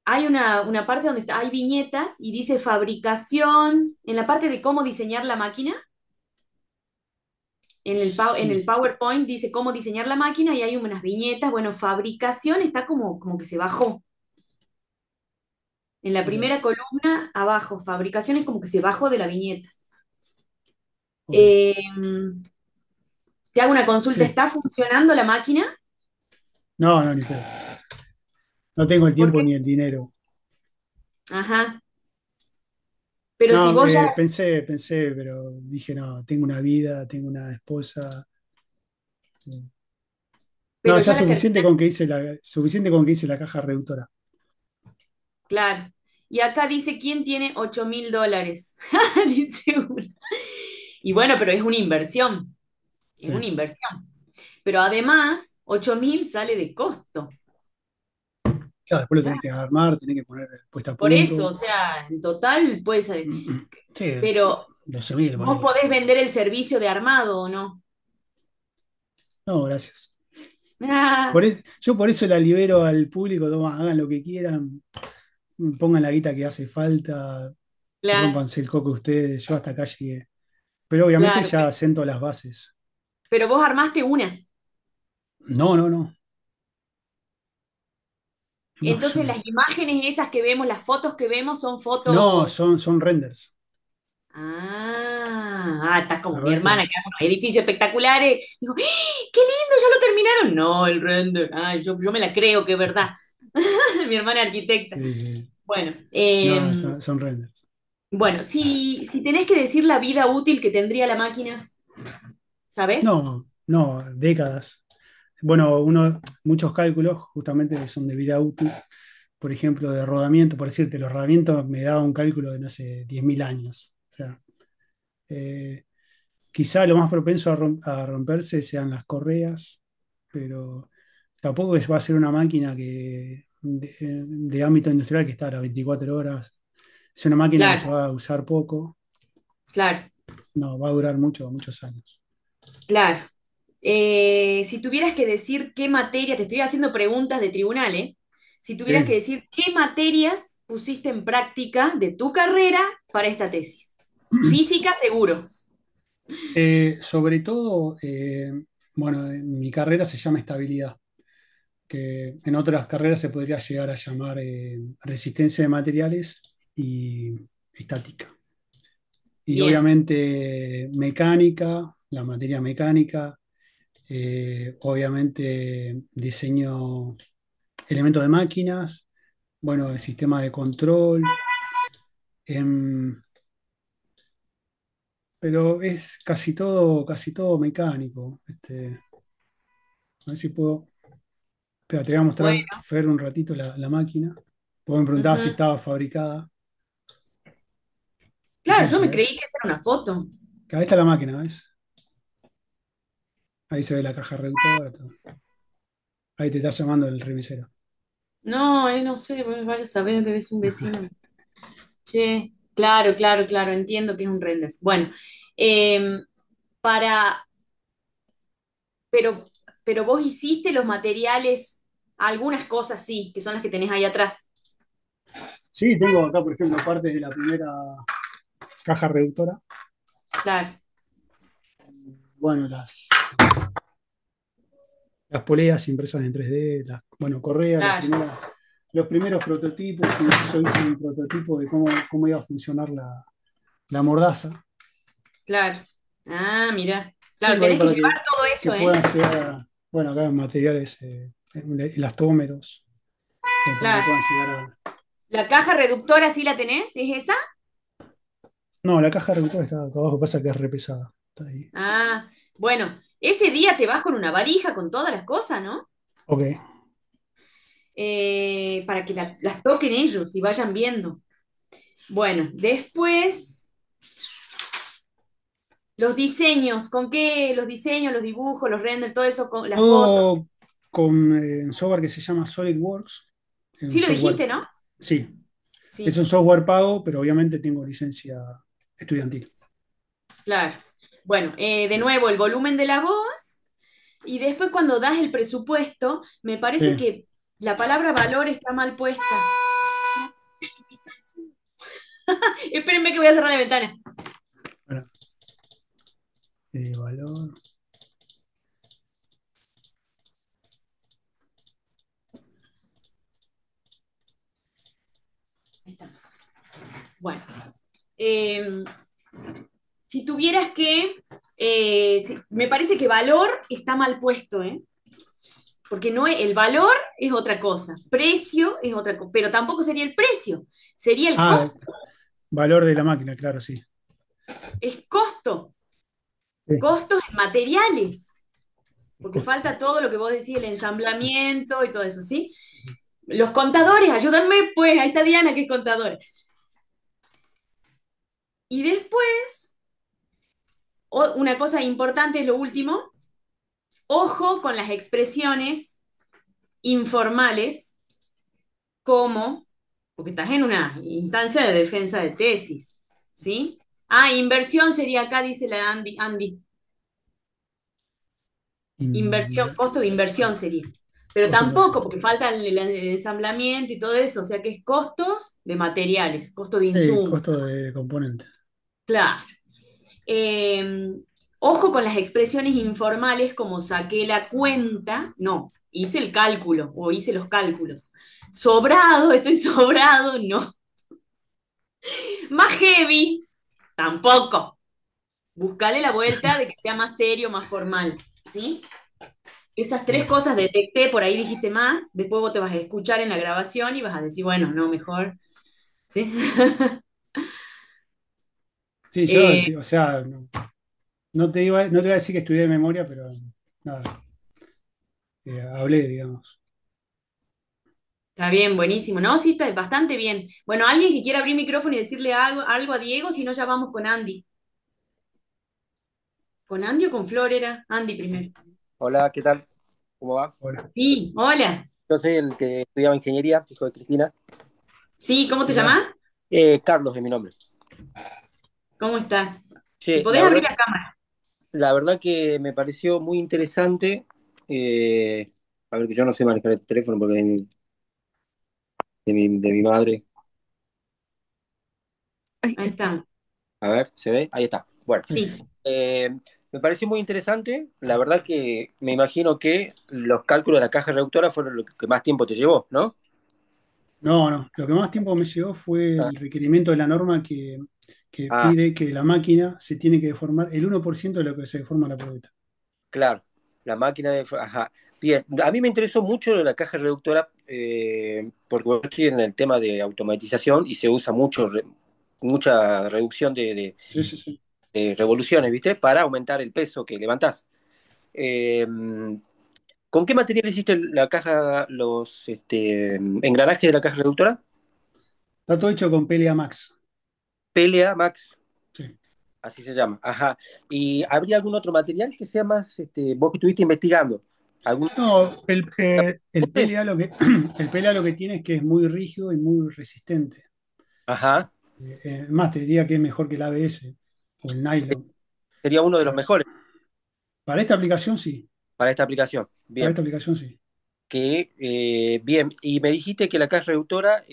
Speaker 2: hay una parte donde hay viñetas y dice fabricación, en la parte de cómo diseñar la máquina. En
Speaker 1: Sí.
Speaker 2: el PowerPoint dice cómo diseñar la máquina y hay unas viñetas. Bueno, fabricación está como que se bajó. En la
Speaker 1: Ok,
Speaker 2: primera columna, abajo, fabricación es como que se bajó de la viñeta.
Speaker 1: ok.
Speaker 2: Eh, Te hago una consulta,
Speaker 1: Sí.
Speaker 2: ¿está funcionando la máquina?
Speaker 1: No, no, ni pedo. No tengo el tiempo
Speaker 2: Porque,
Speaker 1: ni el dinero.
Speaker 2: ajá, pero si
Speaker 1: No,
Speaker 2: vos ya,
Speaker 1: pensé, pero dije, no, tengo una vida, tengo una esposa. No,
Speaker 2: pero
Speaker 1: ya
Speaker 2: ya la terminaste,
Speaker 1: suficiente con que hice la caja reductora.
Speaker 2: claro. Y acá dice, ¿quién tiene $8.000? Dice una. Y bueno, pero es
Speaker 1: Sí.
Speaker 2: una inversión. Pero además, 8.000 sale de costo.
Speaker 1: Claro, después lo
Speaker 2: Claro.
Speaker 1: tenés que armar, tenés que poner puesta a
Speaker 2: Por eso, o
Speaker 1: punto.
Speaker 2: sea, en total puede ser,
Speaker 1: Sí,
Speaker 2: pero
Speaker 1: 12.000,
Speaker 2: vos
Speaker 1: ponele.
Speaker 2: podés vender el servicio de armado o no.
Speaker 1: No, gracias.
Speaker 2: Ah,
Speaker 1: Yo por eso la libero al público, toma, hagan lo que quieran, pongan la guita que hace falta,
Speaker 2: claro,
Speaker 1: rómpanse el coco ustedes, yo hasta acá llegué. Pero obviamente
Speaker 2: claro.
Speaker 1: ya sento las bases.
Speaker 2: Pero vos armaste una.
Speaker 1: No, no, no. No, yo
Speaker 2: Entonces
Speaker 1: no.
Speaker 2: las imágenes esas que vemos, las fotos que vemos son
Speaker 1: No,
Speaker 2: fotos.
Speaker 1: son renders.
Speaker 2: Estás como
Speaker 1: A
Speaker 2: mi
Speaker 1: ver,
Speaker 2: hermana, que hace unos edificios espectaculares. Digo, ¡Ah! ¡Qué lindo! ¿Ya lo terminaron? No, el render. Yo me la creo que es verdad. Mi hermana es arquitecta.
Speaker 1: sí, sí.
Speaker 2: Bueno,
Speaker 1: No, son renders.
Speaker 2: bueno, si tenés que decir la vida útil que tendría la máquina, ¿sabes?
Speaker 1: No, no, décadas. Bueno, muchos cálculos justamente son de vida útil. Por ejemplo, de rodamiento, por decirte, los rodamientos me daba un cálculo de, no sé, 10.000 años. O sea, eh, quizá lo más propenso a romperse sean las correas, pero tampoco va a ser una máquina de ámbito industrial que está a las 24 horas. Es una máquina que se
Speaker 2: Claro,
Speaker 1: va a usar poco,
Speaker 2: claro,
Speaker 1: no, va a durar muchos años.
Speaker 2: claro. Si tuvieras que decir qué materia, te estoy haciendo preguntas de tribunal, ¿eh? Si tuvieras que
Speaker 1: Sí.
Speaker 2: decir qué materias pusiste en práctica de tu carrera para esta tesis. Física, seguro.
Speaker 1: Sobre todo, bueno, mi carrera se llama estabilidad, que en otras carreras se podría llegar a llamar resistencia de materiales y estática. Y
Speaker 2: Bien,
Speaker 1: obviamente mecánica, la materia mecánica, obviamente diseño, elementos de máquinas, bueno, el sistema de control, em, pero es casi todo mecánico. A ver si puedo. Espera, te voy a
Speaker 2: bueno.
Speaker 1: mostrar, Fer, un ratito la máquina. Porque me preguntaba si
Speaker 2: Ujú.
Speaker 1: estaba fabricada. No
Speaker 2: Claro,
Speaker 1: sé
Speaker 2: yo
Speaker 1: si
Speaker 2: me
Speaker 1: ves.
Speaker 2: creí que era una foto.
Speaker 1: Ahí está la máquina, ¿ves? Ahí se ve la caja reductora, todo. Ahí te está llamando el revisero.
Speaker 2: No, no sé, vaya a saber, debe ser un vecino. Che, claro, claro, claro, entiendo que es un render. Bueno, em, para, pero, pero vos hiciste los materiales, algunas cosas sí, que son las que tenés ahí atrás.
Speaker 1: Sí, tengo acá, por ejemplo, parte de la primera caja reductora.
Speaker 2: Claro,
Speaker 1: Bueno, las poleas impresas en 3D, bueno, correa,
Speaker 2: claro,
Speaker 1: los primeros prototipos. Incluso hice un prototipo de cómo iba a funcionar la mordaza.
Speaker 2: claro. Ah, mira. Claro,
Speaker 1: Tengo ahí
Speaker 2: tenés que
Speaker 1: para
Speaker 2: llevar todo
Speaker 1: que
Speaker 2: eso, ¿eh?
Speaker 1: puedan llegar. Bueno, acá en materiales elastómeros, como para que
Speaker 2: Claro.
Speaker 1: puedan llegar a...
Speaker 2: ¿La caja reductora sí la tenés? ¿Es esa?
Speaker 1: No, la caja reductora está acá abajo, pasa que es re pesada. Está ahí.
Speaker 2: Ah, bueno, ese día te vas con una valija con todas las cosas, ¿no?
Speaker 1: Ok.
Speaker 2: Para que las toquen ellos y vayan viendo. Bueno, después los diseños, ¿con qué? Los diseños, los dibujos, los renders, todo eso, con las fotos.
Speaker 1: Todo con un software que se llama SolidWorks. Es un
Speaker 2: Sí lo
Speaker 1: software,
Speaker 2: dijiste, ¿no?
Speaker 1: sí, es
Speaker 2: Sí,
Speaker 1: un software pago, pero obviamente tengo licencia estudiantil.
Speaker 2: claro. Bueno, de nuevo, el volumen de la voz y después cuando das el presupuesto, me parece
Speaker 1: Sí.
Speaker 2: que la palabra valor está mal puesta. Espérenme que voy a cerrar la ventana.
Speaker 1: Bueno, valor.
Speaker 2: Ahí estamos. Bueno, eh, si tuvieras que, me parece que valor está mal puesto, ¿eh? Porque no es, el valor es otra cosa, precio es otra cosa, pero tampoco sería el precio, sería el
Speaker 1: Ah,
Speaker 2: costo,
Speaker 1: valor de la máquina, claro, sí.
Speaker 2: es costo,
Speaker 1: Sí,
Speaker 2: costos en materiales,
Speaker 1: el
Speaker 2: porque
Speaker 1: costo.
Speaker 2: falta todo lo que vos decís, el
Speaker 1: Sí.
Speaker 2: ensamblamiento y todo eso, ¿sí? Los contadores, ayúdenme, pues, ahí está Diana que es contadora. Y después, una cosa importante es lo último, ojo con las expresiones informales como, porque estás en una instancia de defensa de tesis, ¿sí? Ah, inversión sería acá, dice la Andy. Inversión,
Speaker 1: Inver-
Speaker 2: costo de inversión sería. Pero
Speaker 1: costo de inversión.
Speaker 2: tampoco, porque falta el ensamblamiento y todo eso, o sea que es costos de materiales, costo de
Speaker 1: Sí,
Speaker 2: insumos.
Speaker 1: costo de componente.
Speaker 2: Claro. Eh, ojo con las expresiones informales como saqué la cuenta, no, hice el cálculo o hice los cálculos. Sobrado, estoy sobrado, no. Más heavy, tampoco. Buscale la vuelta de que sea más serio, más formal, ¿sí? Esas tres
Speaker 1: Bien.
Speaker 2: cosas detecté, por ahí dijiste más, después vos te vas a escuchar en la grabación y vas a decir, bueno, no, mejor, ¿sí?
Speaker 1: Sí, yo,
Speaker 2: Eh,
Speaker 1: o sea, no, no te voy a decir que estudié de memoria, pero nada, hablé, digamos.
Speaker 2: está bien, buenísimo, ¿no? Sí, está bastante bien. Bueno, alguien que quiera abrir micrófono y decirle algo a Diego, si no, ya vamos con Andy. ¿Con Andy o con Flor era? Andy primero.
Speaker 3: Hola, ¿qué tal? ¿Cómo va?
Speaker 1: Hola,
Speaker 2: Sí, hola.
Speaker 3: Yo soy el que estudiaba ingeniería, hijo de Cristina.
Speaker 2: Sí, ¿cómo te
Speaker 1: mirá.
Speaker 2: llamás?
Speaker 3: Carlos es mi nombre.
Speaker 2: ¿Cómo estás? Si
Speaker 3: Che,
Speaker 2: podés abrir la cámara.
Speaker 3: la verdad que me pareció muy interesante. eh, a ver, que yo no sé manejar este teléfono porque es de mi madre.
Speaker 2: Ahí está.
Speaker 3: A ver, ¿se ve? Ahí está. Bueno,
Speaker 1: Sí.
Speaker 2: Sí.
Speaker 3: eh, me pareció muy interesante. La verdad que me imagino que los cálculos de la caja reductora fueron lo que más tiempo te llevó, ¿no?
Speaker 1: No, no, lo que más tiempo me llevó fue
Speaker 3: Ah,
Speaker 1: el requerimiento de la norma que
Speaker 3: ah,
Speaker 1: pide que la máquina se tiene que deformar el 1% de lo que se deforma la probeta.
Speaker 3: claro, la máquina de... Ajá. Bien, a mí me interesó mucho lo de la caja reductora porque bueno, estoy en el tema de automatización y se usa mucho, mucha reducción
Speaker 1: Sí, sí, sí.
Speaker 3: de revoluciones, ¿viste? Para aumentar el peso que levantás. Eh, ¿Con qué material hiciste la caja, los engranajes de la caja reductora?
Speaker 1: Está todo hecho con Pelia Max.
Speaker 3: Pelea Max,
Speaker 1: Sí.
Speaker 3: así se llama. Ajá. ¿Y habría algún otro material que sea más, vos que estuviste investigando? ¿Algún
Speaker 1: No, el PLA lo que, el PLA lo que tiene es que es muy rígido y muy resistente.
Speaker 3: Ajá.
Speaker 1: Más te diría que es mejor que el ABS o el nylon.
Speaker 3: Sería uno de los
Speaker 1: Para,
Speaker 3: mejores
Speaker 1: para esta aplicación sí,
Speaker 3: para esta aplicación.
Speaker 1: para
Speaker 3: Bien.
Speaker 1: esta aplicación sí.
Speaker 3: Bien. Y me dijiste que la caja reductora,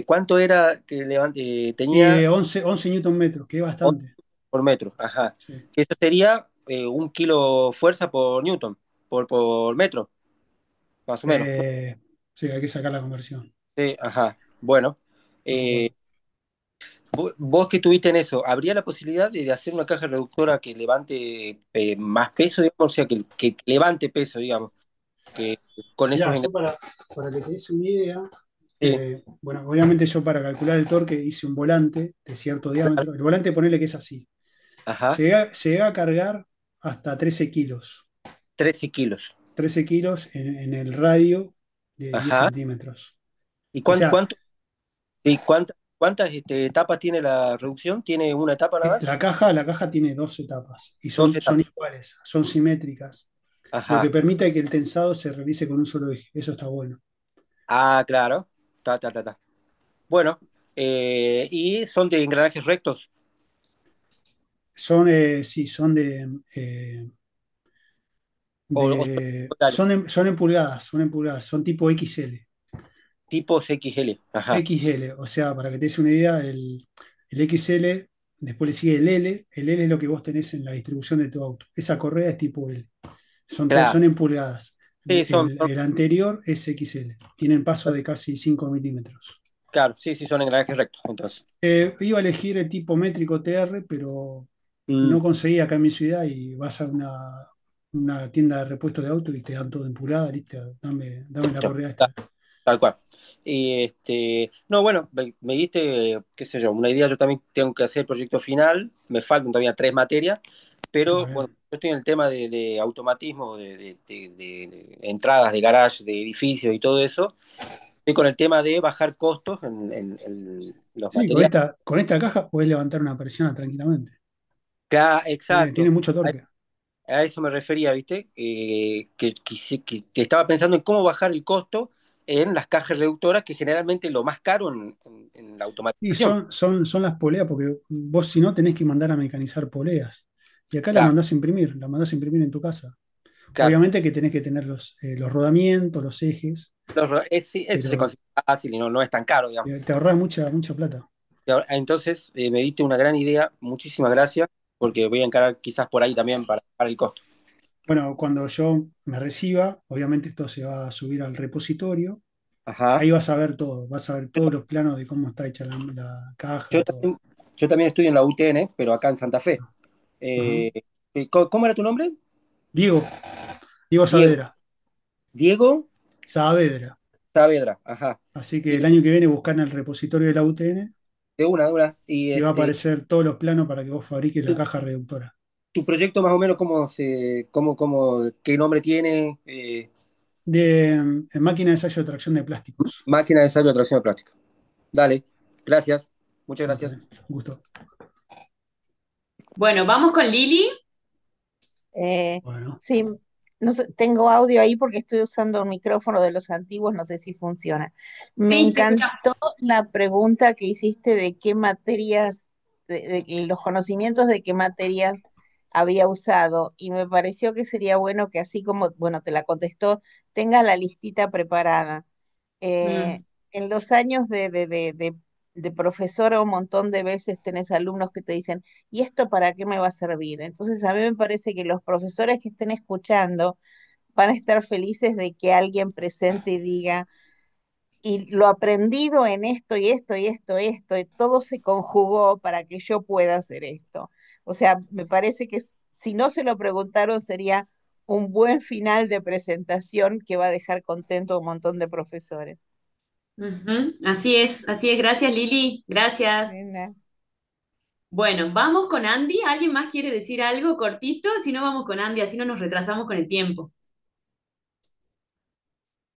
Speaker 3: ¿cuánto era que tenía
Speaker 1: 11 Newton metros, que es
Speaker 3: 11
Speaker 1: bastante.
Speaker 3: por metro? Ajá.
Speaker 1: Sí.
Speaker 3: Que eso sería 1 kilo fuerza por newton, por metro, más o menos.
Speaker 1: Sí, hay que sacar la conversión.
Speaker 3: Sí, ajá. Bueno.
Speaker 1: No me
Speaker 3: Eh,
Speaker 1: acuerdo.
Speaker 3: vos que estuviste en eso, ¿habría la posibilidad de hacer una caja reductora que levante más peso, digamos? O sea, que levante peso, digamos, que con esos
Speaker 1: Mirá, yo
Speaker 3: engranajes.
Speaker 1: para que te des una idea,
Speaker 3: Sí,
Speaker 1: bueno, obviamente yo para calcular el torque hice un volante de cierto
Speaker 3: claro.
Speaker 1: diámetro. El volante ponele que es así.
Speaker 3: Ajá,
Speaker 1: Se llega a cargar hasta 13 kilos.
Speaker 3: 13 kilos.
Speaker 1: 13 kilos en el radio de 10
Speaker 3: Ajá.
Speaker 1: centímetros.
Speaker 3: ¿Y
Speaker 1: O sea,
Speaker 3: sí, cuántas etapas tiene la reducción? ¿Tiene una etapa nada más?
Speaker 1: la caja tiene dos etapas y
Speaker 3: Dos
Speaker 1: son
Speaker 3: etapas.
Speaker 1: iguales, son simétricas, lo que
Speaker 3: Ajá.
Speaker 1: permite que el tensado se realice con un solo eje. Eso está bueno.
Speaker 3: Ah, claro. Ta. Bueno, y son de engranajes rectos.
Speaker 1: Sí,
Speaker 3: O son totales,
Speaker 1: son en pulgadas, son tipo XL.
Speaker 3: tipos XL. Ajá.
Speaker 1: XL, o sea, para que te des una idea, el XL, después le sigue el L. El L es lo que vos tenés en la distribución de tu auto. Esa correa es tipo L.
Speaker 3: Claro.
Speaker 1: Son en pulgadas.
Speaker 3: Sí,
Speaker 1: El anterior es XL. Tienen paso de casi 5 milímetros.
Speaker 3: claro, sí, sí, son engranajes rectos. Entonces.
Speaker 1: Iba a elegir el tipo métrico TR, pero
Speaker 3: Mm,
Speaker 1: no conseguí acá en mi ciudad y vas a una tienda de repuestos de auto y te dan todo en pulgada, listo, dame la
Speaker 3: listo.
Speaker 1: correa esta.
Speaker 3: Tal cual. Y no, bueno, me diste, qué sé yo, una idea. Yo también tengo que hacer el proyecto final. Me faltan todavía 3 materias,
Speaker 1: Ah,
Speaker 3: pero bueno,
Speaker 1: bien.
Speaker 3: yo estoy en el tema de automatismo, de entradas de garage, de edificios y todo eso. Estoy con el tema de bajar costos en los
Speaker 1: Sí,
Speaker 3: materiales.
Speaker 1: con esta caja podés levantar una persiana tranquilamente. Tiene
Speaker 3: Exacto.
Speaker 1: mucho
Speaker 3: A,
Speaker 1: torque.
Speaker 3: a eso me refería, ¿viste? Que estaba pensando en cómo bajar el costo en las cajas reductoras, que generalmente es lo más caro en la
Speaker 1: Y
Speaker 3: automatización.
Speaker 1: son las poleas, porque vos si no tenés que mandar a mecanizar poleas. Y acá
Speaker 3: Claro,
Speaker 1: la mandás a imprimir en tu casa.
Speaker 3: claro.
Speaker 1: Obviamente que tenés que tener los rodamientos, los ejes,
Speaker 3: Sí, eso se
Speaker 1: pero
Speaker 3: consigue fácil y no es tan caro, digamos.
Speaker 1: te ahorrás mucha plata.
Speaker 3: Entonces, me diste una gran idea. Muchísimas gracias, porque voy a encarar quizás por ahí también para bajar el costo.
Speaker 1: Bueno, cuando yo me reciba, obviamente esto se va a subir al repositorio.
Speaker 3: Ajá.
Speaker 1: Ahí vas a ver todo, vas a ver todos los planos de cómo está hecha la
Speaker 3: Yo
Speaker 1: caja, todo.
Speaker 3: también, yo también estoy en la UTN, pero acá en Santa Fe.
Speaker 1: Ajá.
Speaker 3: Eh, ¿Cómo era tu nombre?
Speaker 1: Diego, Diego
Speaker 3: Diego.
Speaker 1: Saavedra,
Speaker 3: Diego
Speaker 1: Saavedra.
Speaker 3: Saavedra. Ajá.
Speaker 1: Así que
Speaker 3: Y
Speaker 1: el año que viene buscar en el repositorio de la UTN
Speaker 3: de una. Y
Speaker 1: y va a aparecer todos los planos para que vos fabriques la
Speaker 3: tu,
Speaker 1: caja reductora.
Speaker 3: tu proyecto más o menos qué nombre tiene,
Speaker 1: Máquina de ensayo de tracción de plásticos.
Speaker 3: máquina de ensayo de tracción de plástico. Dale, gracias, muchas
Speaker 1: No,
Speaker 3: gracias.
Speaker 1: un gusto.
Speaker 2: Bueno, vamos con Lili.
Speaker 4: Eh,
Speaker 1: Bueno,
Speaker 4: sí, no sé, tengo audio ahí porque estoy usando un micrófono de los antiguos, no sé si funciona. Me
Speaker 2: Sí, te escuchamos.
Speaker 4: encantó la pregunta que hiciste de qué materias, de los conocimientos de qué materias había usado y me pareció que sería bueno que así como, bueno, te la contestó, tenga la listita preparada.
Speaker 2: Mm,
Speaker 4: En los años de profesora un montón de veces tenés alumnos que te dicen, ¿y esto para qué me va a servir? Entonces a mí me parece que los profesores que estén escuchando van a estar felices de que alguien presente y diga, y lo aprendido en esto y esto y esto, esto, y todo se conjugó para que yo pueda hacer esto. O sea, me parece que si no se lo preguntaron sería un buen final de presentación que va a dejar contento a un montón de profesores.
Speaker 2: ujú. Así es. Gracias, Lili. Gracias.
Speaker 4: Nena.
Speaker 2: Bueno, vamos con Andy. ¿Alguien más quiere decir algo cortito? Si no, vamos con Andy, así no nos retrasamos con el tiempo.